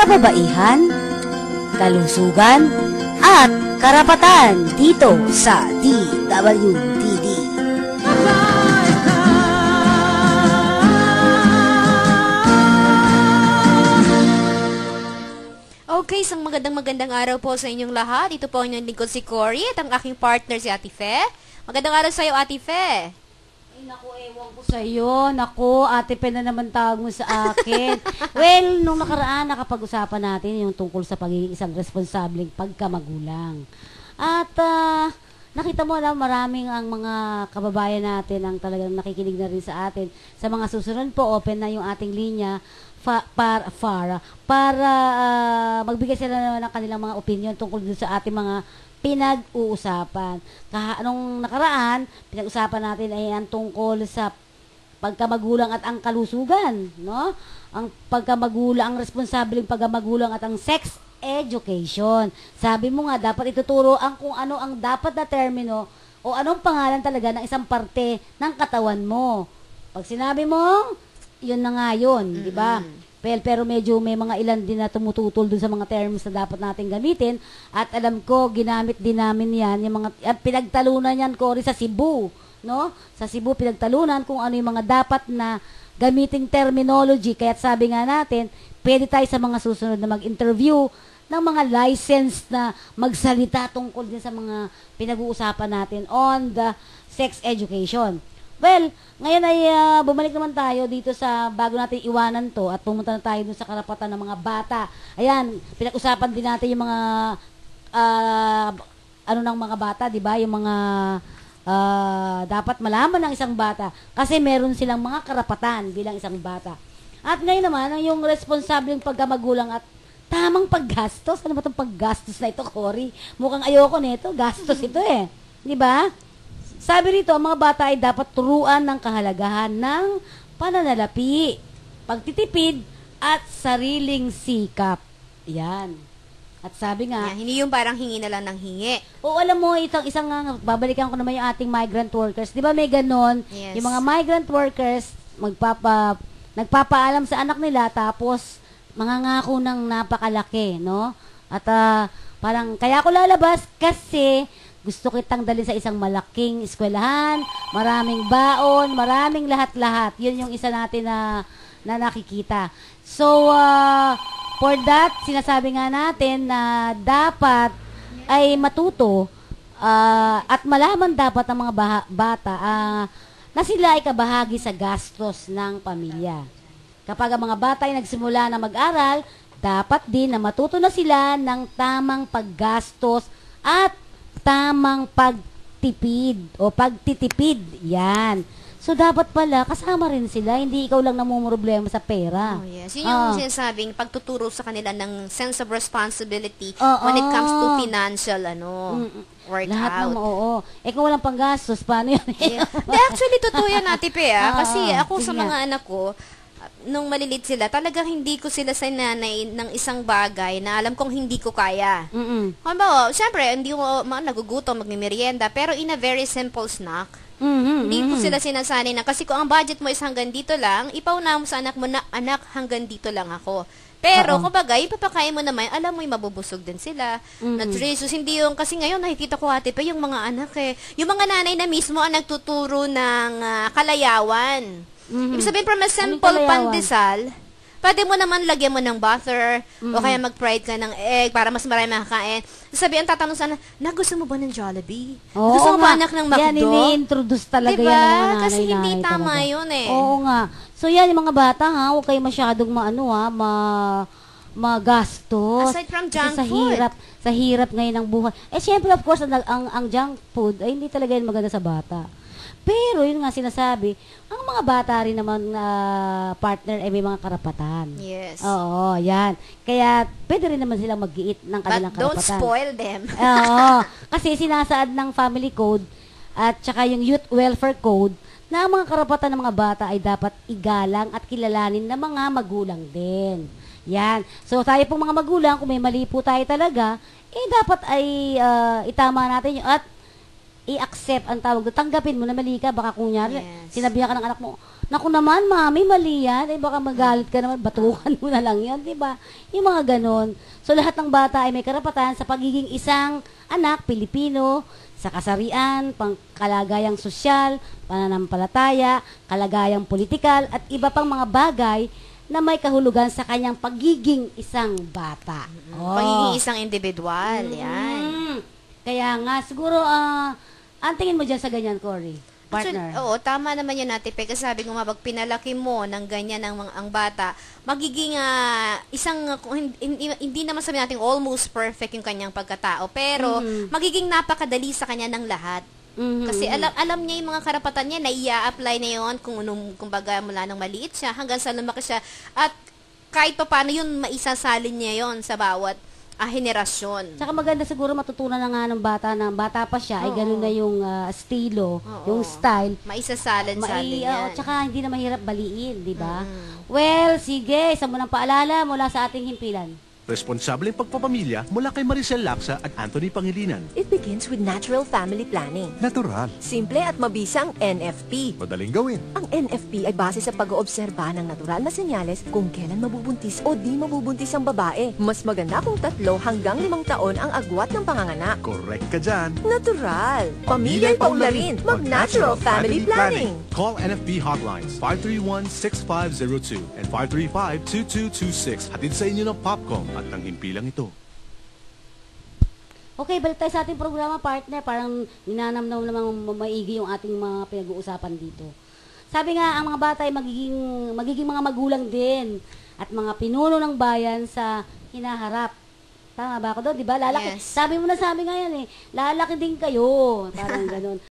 kababaihan, kalusugan, at karapatan dito sa DWTD. Okay, isang magandang araw po sa inyong lahat. Ito po ang inyong lingkod si Cory at ang aking partner si Ate Fe. Magandang araw sa iyo, Ate Fe. Ay, naku, ewan ko sa iyo. Naku, Ate Fe na naman tawag mo sa akin. Well, nung nakaraan, nakapag-usapan natin yung tungkol sa pagiging isang responsableng pagkamagulang. At nakita mo na maraming ang mga kababayan natin ang talagang nakikinig na rin sa atin. Sa mga susunod po, open na yung ating linya para magbigay sila naman ng kanilang mga opinion tungkol dun sa ating mga pinag-uusapan. Anong nakaraan, pinag-usapan natin ay ang tungkol sa pagkamagulang at ang kalusugan, no? Ang pagkamagulang, ang responsableng pagkamagulang at ang sex education. Sabi mo nga, dapat ituturo ang kung ano ang dapat na termino o anong pangalan talaga ng isang parte ng katawan mo. Pag sinabi mo, yun na nga yun, di ba? Pero medyo may mga ilan din na tumututol dun sa mga terms na dapat natin gamitin. At alam ko, ginamit din namin yan, yung mga pinagtalunan yan, Cory, sa Cebu, no? Sa Cebu, pinagtalunan kung ano yung mga dapat na gamiting terminology. Kaya't sabi nga natin, pwede tayo sa mga susunod na mag-interview ng mga licensed na magsalita tungkol din sa mga pinag-uusapan natin on the sex education. Well, ngayon ay bumalik naman tayo dito sa bago natin iwanan to at pumunta na tayo dun sa karapatan ng mga bata. Ayan, pinag-usapan din natin yung mga ng mga bata, 'di ba? Yung mga dapat malaman ng isang bata kasi meron silang mga karapatan bilang isang bata. At ngayon naman, ang yung responsableng pagkamagulang at tamang paggastos. Ano ba 'tong paggastos na ito, Cory? Mukhang ayoko nito, gastos ito eh. 'Di ba? Sabi rito, ang mga bata ay dapat turuan ng kahalagahan ng pananalapi, pagtitipid, at sariling sikap. Yan. At sabi nga... Yeah, hindi yung parang hingi na lang ng hingi. O alam mo, isang babalikan ko naman yung ating migrant workers. Di ba may ganon? Yes. Yung mga migrant workers, nagpapaalam sa anak nila, tapos mangangako ng napakalaki, no? At parang, kaya ako lalabas kasi... gusto kitang dalhin sa isang malaking eskwelahan, maraming baon, maraming lahat-lahat. Yun yung isa natin na nakikita. So, for that, sinasabi nga natin na dapat ay matuto at malaman dapat ang mga bata na sila ay kabahagi sa gastos ng pamilya. Kapag ang mga bata ay nagsimula na mag-aral, dapat din na matuto na sila ng tamang paggastos at tamang pagtipid o pagtitipid. Yan. So, dapat pala, kasama rin sila. Hindi ikaw lang namumroblema sa pera. Oh, yes. Yun yung sinasabing pagtuturo sa kanila ng sense of responsibility when it comes to financial, workout. Lahat ng kung walang panggastos, paano yun? Yeah. Actually, totoo yan, Ate Pe, kasi ako sa mga anak ko, nung malilit sila, talagang hindi ko sila sananay ng isang bagay na alam kong hindi ko kaya. Halimbawa, syempre, hindi ko nagugutom, magmimerienda, pero in a very simple snack, hindi ko sila sinasanay na, kasi kung ang budget mo is hanggang dito lang, ipauna mo sa anak mo na, anak, hanggang dito lang ako. Pero, kumbaga, ipapakain mo naman, alam mo, mabubusog din sila. Nutritious, hindi yung, kasi ngayon, nakikita ko, Ate Pa, yung mga anak yung mga nanay na mismo ang nagtuturo ng kalayawan. Ibig sabihin, from a simple pandesal, pwede mo naman lagyan mo ng butter, o kaya mag-fried ka ng egg para mas marami makakain. Sabihin, tatanong sana, gusto mo ba ng Jollibee? Gusto mo ba anak ng McDo? Yan, ini-introduce talaga diba? Yan ng mga nanay. Kasi hindi tama talaga. Yun eh. Oo nga. So yan, yung mga bata huwag kayo masyadong magastos. Aside from junk food. Sa hirap ngayon ng buhay. Syempre, of course, ang junk food ay hindi talaga yun maganda sa bata. Pero, yun nga sinasabi, ang mga bata rin naman partner ay may mga karapatan. Yes. Oo, yan. Kaya, pwede rin naman silang mag-iit ng kanilang karapatan. But don't spoil them. Oo. Kasi sinasaad ng family code at saka yung youth welfare code na ang mga karapatan ng mga bata ay dapat igalang at kilalanin ng mga magulang din. Yan. So, tayo pong mga magulang, kung may mali po tayo talaga, dapat ay itama natin yun. At i-accept ang tawag doon. Tanggapin mo na mali ka. Baka kunyari, Yes. sinabihan ka ng anak mo, naku naman, mami, mali yan. Eh, baka magalit ka naman, batukan mo na lang yan, di ba? Yung mga ganon. So, lahat ng bata ay may karapatan sa pagiging isang anak, Pilipino, sa kasarian, pangkalagayang sosyal, pananampalataya, kalagayang politikal, at iba pang mga bagay na may kahulugan sa kanyang pagiging isang bata. Pagiging isang individual, yan. Kaya nga, siguro, ang tingin mo dyan sa ganyan, Cory? Partner. Actually, oo, tama naman yun, Ate Pe. Kasi sabi ko nga, pag pinalaki mo ng ganyan ang bata, magiging isang, hindi naman sabi natin almost perfect yung kanyang pagkatao, pero magiging napakadali sa kanya ng lahat. Kasi alam niya yung mga karapatan niya na i-apply na yun kung baga mula nang maliit siya hanggang sa lumaki siya. At kahit pa paano yun, maisasalin niya yun sa bawat henerasyon. Tsaka maganda siguro matutunan na nga ng bata pa siya, ay ganun na yung estilo, yung style. Maisasalin-salin yan. Tsaka hindi na mahirap baliin, di ba? Well, sige, isa mo ng paalala mula sa ating himpilan. Responsableng pagpapamilya mula kay Maricel Laksa at Anthony Pangilinan. It begins with natural family planning. Natural. Simple at mabisang NFP. Madaling gawin. Ang NFP ay base sa pag-oobserba ng natural na senyales kung kailan mabubuntis o di mabubuntis ang babae. Mas maganda kung 3 hanggang 5 taon ang agwat ng panganganak. Correct ka dyan. Natural. Pamilya'y paunlarin. Mag-natural family planning. Call NFB hotlines 531-6502 and 535-2226. Hatid sa inyo ng Popcom at ng himpilang ito. Okay, balik tayo sa ating programa, partner. Parang ninanamnaw namang maigi yung ating mga pinag-uusapan dito. Sabi nga, ang mga bata ay magiging mga magulang din at mga pinuno ng bayan sa hinaharap. Tama ba ako doon? Di ba? Lalaki. Yes. Sabi mo na sa amin ngayon lalaki din kayo. Parang ganun.